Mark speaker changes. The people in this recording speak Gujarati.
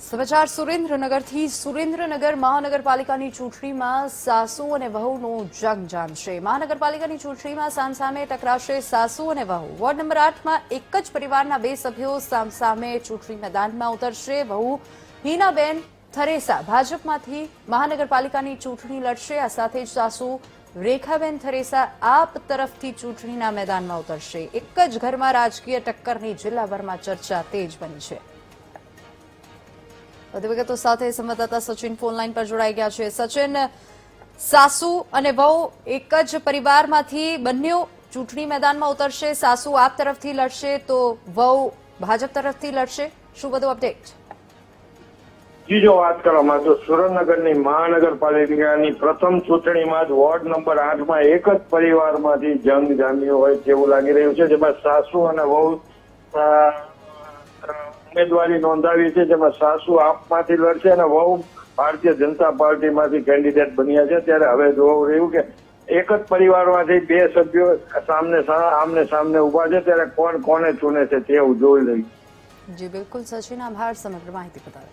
Speaker 1: સમાચાર સુરેન્દ્રનગરથી સુરેન્દ્રનગર મહાનગરપાલિકાની ચૂંટણીમાં સાસુ અને વહુનો જંગ જામશે। મહાનગરપાલિકાની ચૂંટણીમાં સામસામે ટકરાશે સાસુ અને વહુ। વોર્ડ નંબર 8માં એક જ પરિવારના બે સભ્યો સામસામે ચૂંટણી મેદાનમાં ઉતરશે। વહુ હિનાબેન થરેસા ભાજપમાંથી મહાનગરપાલિકાની ચૂંટણી લડશે। આ સાથે જ સાસુ રેખાબેન થરેસા આપ તરફથી ચૂંટણીના મેદાનમાં ઉતરશે। એક જ ઘરમાં રાજકીય ટક્કરની જિલ્લાભરમાં ચર્ચા તેજ બની છે। વધુ વિગતો સાથે સંવાદદાતા સચિન ફોન લાઈન પર જોડાઈ ગયા છે। સચિન, સાસુ અને વહુ એક જ પરિવારમાંથી બંને ચૂંટણી મેદાનમાં ઉતરશે। સાસુ આપ તરફથી લડશે તો વહુ ભાજપ તરફથી લડશે। શું વધુ અપડેટ?
Speaker 2: જી, જો વાત કરવામાં તો સુરેન્દ્રનગરની મહાનગરપાલિકાની પ્રથમ ચૂંટણીમાં જ વોર્ડ નંબર 8માં એક જ પરિવારમાંથી જંગ જામ્યો હોય તેવું લાગી રહ્યું છે, જેમાં સાસુ અને વહુ ઉમેદવારી નોંધાવી છે, જેમાં સાસુ આપમાંથી લડશે અને વહુ ભારતીય જનતા પાર્ટીમાંથી કેન્ડિડેટ બન્યા છે। ત્યારે હવે જોવું રહ્યું કે એક જ પરિવારમાંથી બે સભ્યો આમને સામને ઉભા છે, ત્યારે કોણ કોને ચૂને છે તેવું જોઈ રહ્યું।
Speaker 1: જી બિલકુલ સચિન, આભાર સમગ્ર માહિતી બતાવે।